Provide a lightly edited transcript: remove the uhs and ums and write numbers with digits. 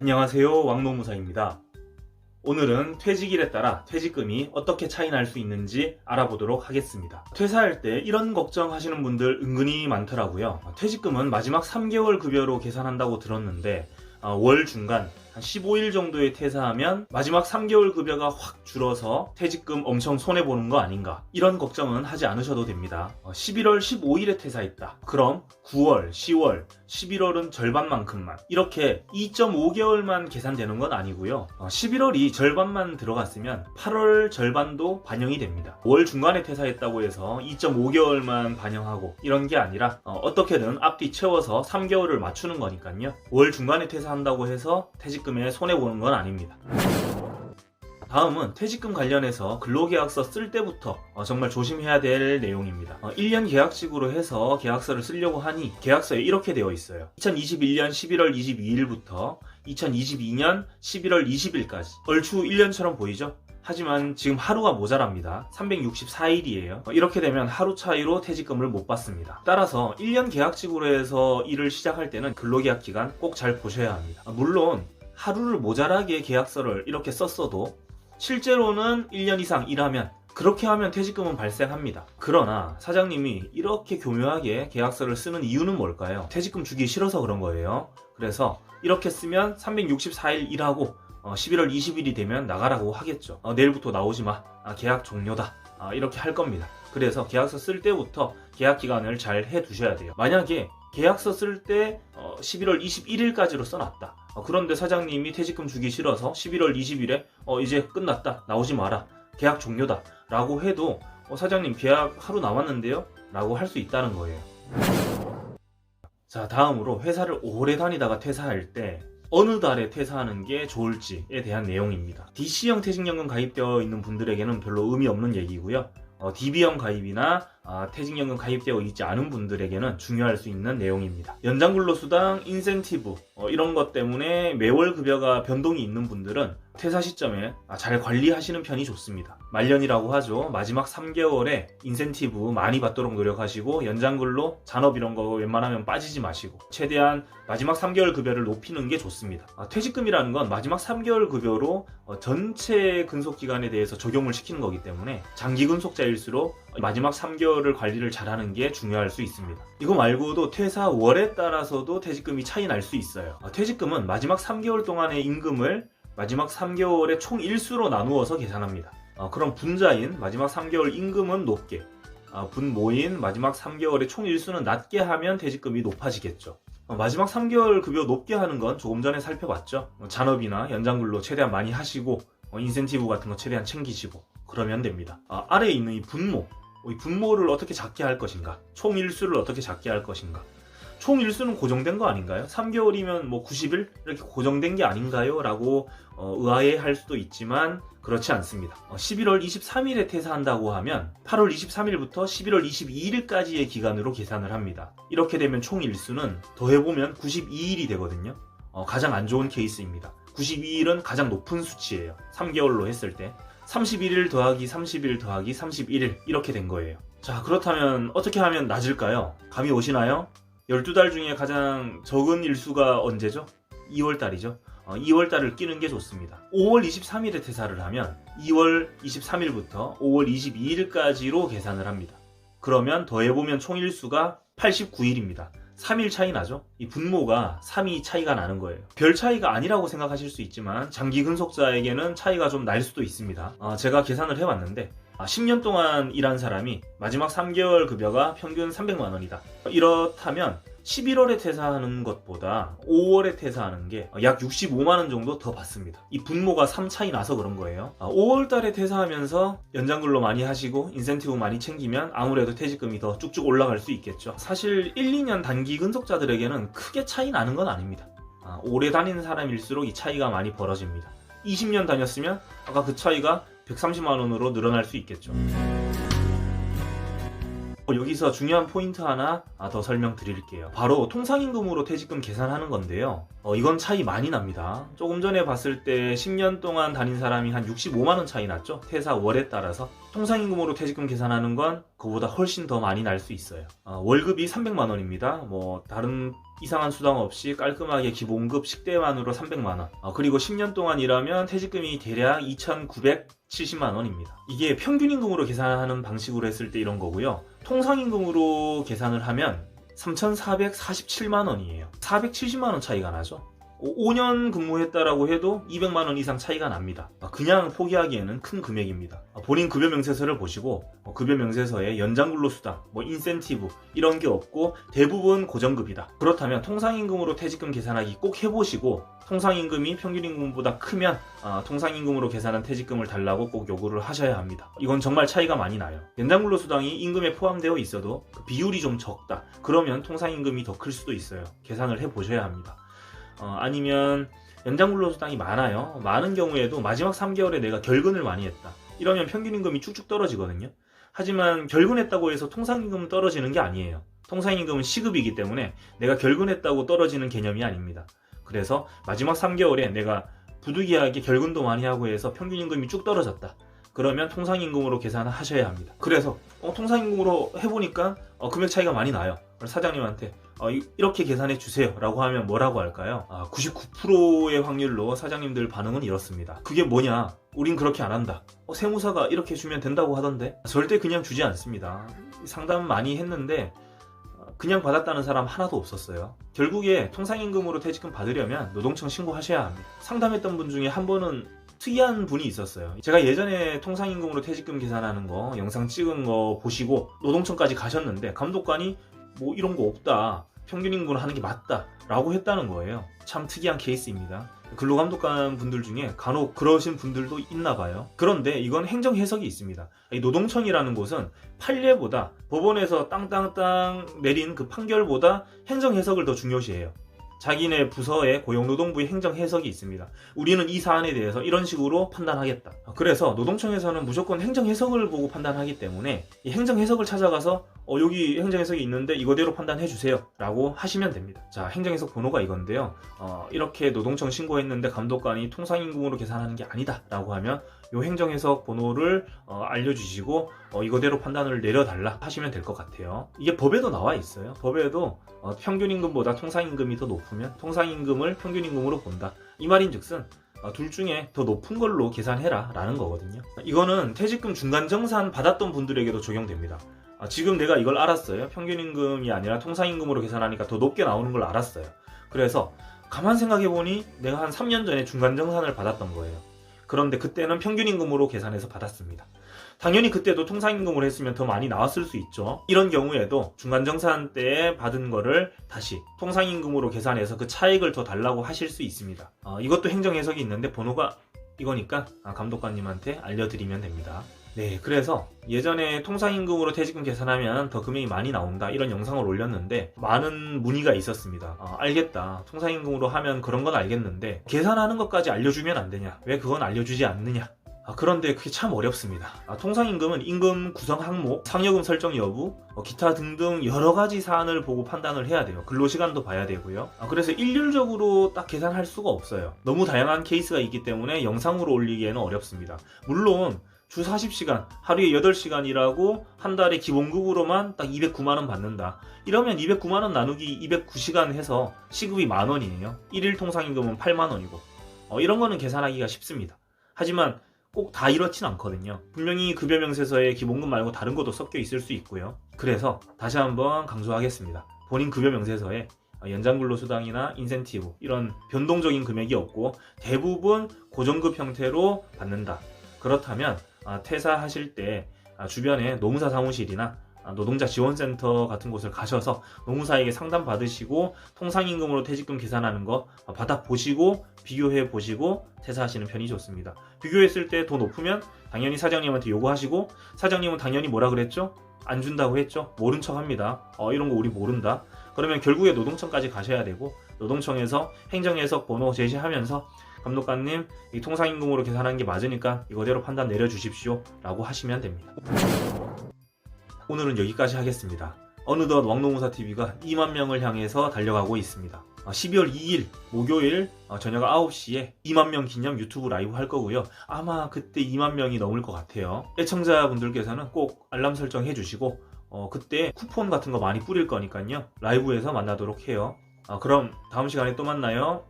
안녕하세요, 왕노무사입니다. 오늘은 퇴직일에 따라 퇴직금이 어떻게 차이 날 수 있는지 알아보도록 하겠습니다. 퇴사할 때 이런 걱정하시는 분들 은근히 많더라고요. 퇴직금은 마지막 3개월 급여로 계산한다고 들었는데 월 중간 한 15일 정도에 퇴사하면 마지막 3개월 급여가 확 줄어서 퇴직금 엄청 손해보는 거 아닌가, 이런 걱정은 하지 않으셔도 됩니다. 11월 15일에 퇴사했다. 그럼 9월, 10월, 11월은 절반만큼만, 이렇게 2.5개월만 계산되는 건 아니고요. 11월이 절반만 들어갔으면 8월 절반도 반영이 됩니다. 월 중간에 퇴사했다고 해서 2.5개월만 반영하고 이런 게 아니라 어떻게든 앞뒤 채워서 3개월을 맞추는 거니까요. 월 중간에 퇴사한다고 해서 퇴직금에 손해보는 건 아닙니다. 다음은 퇴직금 관련해서 근로계약서 쓸 때부터 정말 조심해야 될 내용입니다. 1년 계약직으로 해서 계약서를 쓰려고 하니 계약서에 이렇게 되어 있어요. 2021년 11월 22일부터 2022년 11월 20일까지. 얼추 1년처럼 보이죠? 하지만 지금 하루가 모자랍니다. 364일이에요. 이렇게 되면 하루 차이로 퇴직금을 못 받습니다. 따라서 1년 계약직으로 해서 일을 시작할 때는 근로계약 기간 꼭 잘 보셔야 합니다. 물론 하루를 모자라게 계약서를 이렇게 썼어도 실제로는 1년 이상 일하면, 그렇게 하면 퇴직금은 발생합니다. 그러나 사장님이 이렇게 교묘하게 계약서를 쓰는 이유는 뭘까요? 퇴직금 주기 싫어서 그런 거예요. 그래서 이렇게 쓰면 364일 일하고 11월 20일이 되면 나가라고 하겠죠. 내일부터 나오지 마. 계약 종료다. 이렇게 할 겁니다. 그래서 계약서 쓸 때부터 계약 기간을 잘 해두셔야 돼요. 만약에 계약서 쓸 때 11월 21일까지로 써놨다. 그런데 사장님이 퇴직금 주기 싫어서 11월 20일에 이제 끝났다. 나오지 마라. 계약 종료다. 라고 해도 사장님 계약 하루 남았는데요? 라고 할 수 있다는 거예요. 자, 다음으로 회사를 오래 다니다가 퇴사할 때 어느 달에 퇴사하는 게 좋을지에 대한 내용입니다. DC형 퇴직연금 가입되어 있는 분들에게는 별로 의미 없는 얘기고요. DB형 가입이나 퇴직연금 가입되어 있지 않은 분들에게는 중요할 수 있는 내용입니다. 연장근로수당, 인센티브 이런 것 때문에 매월 급여가 변동이 있는 분들은 퇴사 시점에 잘 관리하시는 편이 좋습니다. 말년이라고 하죠. 마지막 3개월에 인센티브 많이 받도록 노력하시고, 연장근로, 잔업 이런 거 웬만하면 빠지지 마시고 최대한 마지막 3개월 급여를 높이는 게 좋습니다. 퇴직금이라는 건 마지막 3개월 급여로 전체 근속기간에 대해서 적용을 시키는 거기 때문에 장기 근속자일수록 마지막 3개월을 관리를 잘하는 게 중요할 수 있습니다. 이거 말고도 퇴사 월에 따라서도 퇴직금이 차이 날 수 있어요. 퇴직금은 마지막 3개월 동안의 임금을 마지막 3개월의 총 일수로 나누어서 계산합니다. 그럼 분자인 마지막 3개월 임금은 높게, 분모인 마지막 3개월의 총 일수는 낮게 하면 퇴직금이 높아지겠죠. 마지막 3개월 급여 높게 하는 건 조금 전에 살펴봤죠. 잔업이나 연장근로 최대한 많이 하시고 인센티브 같은 거 최대한 챙기시고 그러면 됩니다. 아래에 있는 이 분모를 어떻게 작게 할 것인가, 총 일수를 어떻게 작게 할 것인가. 총 일수는 고정된 거 아닌가요? 3개월이면 뭐 90일? 이렇게 고정된 게 아닌가요? 라고 의아해할 수도 있지만 그렇지 않습니다. 11월 23일에 퇴사한다고 하면 8월 23일부터 11월 22일까지의 기간으로 계산을 합니다. 이렇게 되면 총 일수는 더해보면 92일이 되거든요. 가장 안 좋은 케이스입니다. 92일은 가장 높은 수치예요. 3개월로 했을 때 31일 더하기 30일 더하기 31일 이렇게 된 거예요. 자, 그렇다면 어떻게 하면 낮을까요? 감이 오시나요? 12달 중에 가장 적은 일수가 언제죠? 2월달이죠. 2월달을 끼는 게 좋습니다. 5월 23일에 퇴사를 하면 2월 23일부터 5월 22일까지로 계산을 합니다. 그러면 더해보면 총 일수가 89일입니다. 3일 차이 나죠? 이 분모가 3이 차이가 나는 거예요. 별 차이가 아니라고 생각하실 수 있지만 장기 근속자에게는 차이가 좀 날 수도 있습니다. 제가 계산을 해봤는데 10년 동안 일한 사람이 마지막 3개월 급여가 평균 300만 원이다. 이렇다면 11월에 퇴사하는 것보다 5월에 퇴사하는 게 약 65만 원 정도 더 받습니다. 이 분모가 3 차이 나서 그런 거예요. 5월 달에 퇴사하면서 연장근로 많이 하시고 인센티브 많이 챙기면 아무래도 퇴직금이 더 쭉쭉 올라갈 수 있겠죠. 사실 1, 2년 단기 근속자들에게는 크게 차이 나는 건 아닙니다. 오래 다니는 사람일수록 이 차이가 많이 벌어집니다. 20년 다녔으면 아까 그 차이가 130만 원으로 늘어날 수 있겠죠. 여기서 중요한 포인트 하나 더 설명드릴게요. 바로 통상임금으로 퇴직금 계산하는 건데요. 이건 차이 많이 납니다. 조금 전에 봤을 때 10년 동안 다닌 사람이 한 65만 원 차이 났죠. 퇴사 월에 따라서. 통상임금으로 퇴직금 계산하는 건 그보다 훨씬 더 많이 날 수 있어요. 월급이 300만 원입니다. 다른 이상한 수당 없이 깔끔하게 기본급 식대만으로 300만원, 그리고 10년 동안 일하면 퇴직금이 대략 2,970만원입니다. 이게 평균임금으로 계산하는 방식으로 했을 때 이런 거고요. 통상임금으로 계산을 하면 3,447만원이에요. 470만원 차이가 나죠. 5년 근무했다라고 해도 200만원 이상 차이가 납니다. 그냥 포기하기에는 큰 금액입니다. 본인 급여 명세서를 보시고 급여 명세서에 연장근로수당, 인센티브 이런 게 없고 대부분 고정급이다. 그렇다면 통상임금으로 퇴직금 계산하기 꼭 해보시고 통상임금이 평균임금보다 크면 통상임금으로 계산한 퇴직금을 달라고 꼭 요구를 하셔야 합니다. 이건 정말 차이가 많이 나요. 연장근로수당이 임금에 포함되어 있어도 그 비율이 좀 적다. 그러면 통상임금이 더 클 수도 있어요. 계산을 해보셔야 합니다. 아니면 연장근로수당이 많아요. 많은 경우에도 마지막 3개월에 내가 결근을 많이 했다. 이러면 평균임금이 쭉쭉 떨어지거든요. 하지만 결근했다고 해서 통상임금은 떨어지는 게 아니에요. 통상임금은 시급이기 때문에 내가 결근했다고 떨어지는 개념이 아닙니다. 그래서 마지막 3개월에 내가 부득이하게 결근도 많이 하고 해서 평균임금이 쭉 떨어졌다. 그러면 통상임금으로 계산을 하셔야 합니다. 그래서 통상임금으로 해보니까 금액 차이가 많이 나요. 사장님한테 이렇게 계산해 주세요 라고 하면 뭐라고 할까요? 99%의 확률로 사장님들 반응은 이렇습니다. 그게 뭐냐? 우린 그렇게 안 한다. 세무사가 이렇게 주면 된다고 하던데? 절대 그냥 주지 않습니다. 상담 많이 했는데 그냥 받았다는 사람 하나도 없었어요. 결국에 통상임금으로 퇴직금 받으려면 노동청 신고하셔야 합니다. 상담했던 분 중에 한 분은 특이한 분이 있었어요. 제가 예전에 통상임금으로 퇴직금 계산하는 거 영상 찍은 거 보시고 노동청까지 가셨는데 감독관이 이런 거 없다, 평균임금으로 하는 게 맞다 라고 했다는 거예요. 참 특이한 케이스입니다. 근로감독관 분들 중에 간혹 그러신 분들도 있나 봐요. 그런데 이건 행정 해석이 있습니다. 이 노동청이라는 곳은 판례보다 법원에서 땅땅땅 내린 그 판결보다 행정 해석을 더 중요시해요. 자기네 부서의 고용노동부의 행정 해석이 있습니다. 우리는 이 사안에 대해서 이런 식으로 판단하겠다. 그래서 노동청에서는 무조건 행정 해석을 보고 판단하기 때문에 이 행정 해석을 찾아가서 여기 행정 해석이 있는데 이거대로 판단해 주세요 라고 하시면 됩니다. 자, 행정 해석 번호가 이건데요. 이렇게 노동청 신고했는데 감독관이 통상임금으로 계산하는 게 아니다 라고 하면 이 행정 해석 번호를 알려주시고 이거대로 판단을 내려달라 하시면 될 것 같아요. 이게 법에도 나와 있어요. 법에도 평균임금보다 통상임금이 더 높으면 통상임금을 평균임금으로 본다. 이 말인즉슨 둘 중에 더 높은 걸로 계산해라 라는 거거든요. 이거는 퇴직금 중간정산 받았던 분들에게도 적용됩니다. 지금 내가 이걸 알았어요. 평균임금이 아니라 통상임금으로 계산하니까 더 높게 나오는 걸 알았어요. 그래서 가만 생각해보니 내가 한 3년 전에 중간정산을 받았던 거예요. 그런데 그때는 평균임금으로 계산해서 받았습니다. 당연히 그때도 통상임금으로 했으면 더 많이 나왔을 수 있죠. 이런 경우에도 중간정산 때 받은 거를 다시 통상임금으로 계산해서 그 차익을 더 달라고 하실 수 있습니다. 이것도 행정해석이 있는데 번호가 이거니까 감독관님한테 알려드리면 됩니다. 네, 그래서 예전에 통상임금으로 퇴직금 계산하면 더 금액이 많이 나온다 이런 영상을 올렸는데 많은 문의가 있었습니다. 알겠다, 통상임금으로 하면 그런 건 알겠는데 계산하는 것까지 알려주면 안 되냐, 왜 그건 알려주지 않느냐. 그런데 그게 참 어렵습니다. 통상임금은 임금 구성 항목, 상여금 설정 여부, 기타 등등 여러 가지 사안을 보고 판단을 해야 돼요. 근로시간도 봐야 되고요. 그래서 일률적으로 딱 계산할 수가 없어요. 너무 다양한 케이스가 있기 때문에 영상으로 올리기에는 어렵습니다. 물론 주 40시간, 하루에 8시간 일하고 한 달에 기본급으로만 딱 209만원 받는다. 이러면 209만원 나누기 209시간 해서 시급이 10,000원이에요. 1일 통상임금은 8만원이고 이런 거는 계산하기가 쉽습니다. 하지만 꼭 다 이렇진 않거든요. 분명히 급여 명세서에 기본급 말고 다른 것도 섞여 있을 수 있고요. 그래서 다시 한번 강조하겠습니다. 본인 급여 명세서에 연장근로수당이나 인센티브 이런 변동적인 금액이 없고 대부분 고정급 형태로 받는다. 그렇다면 퇴사하실 때 주변에 노무사 사무실이나 노동자 지원센터 같은 곳을 가셔서 노무사에게 상담 받으시고 통상임금으로 퇴직금 계산하는 거 받아보시고 비교해 보시고 퇴사하시는 편이 좋습니다. 비교했을 때 더 높으면 당연히 사장님한테 요구하시고 사장님은 당연히 뭐라 그랬죠? 안 준다고 했죠? 모른 척 합니다. 이런 거 우리 모른다. 그러면 결국에 노동청까지 가셔야 되고 노동청에서 행정해석 번호 제시하면서 감독관님, 이 통상임금으로 계산하는 게 맞으니까 이거대로 판단 내려주십시오 라고 하시면 됩니다. 오늘은 여기까지 하겠습니다. 어느덧 왕노무사TV가 2만 명을 향해서 달려가고 있습니다. 12월 2일 목요일 저녁 9시에 2만 명 기념 유튜브 라이브 할 거고요. 아마 그때 2만 명이 넘을 것 같아요. 애청자분들께서는 꼭 알람 설정해 주시고 그때 쿠폰 같은 거 많이 뿌릴 거니까요. 라이브에서 만나도록 해요. 그럼 다음 시간에 또 만나요.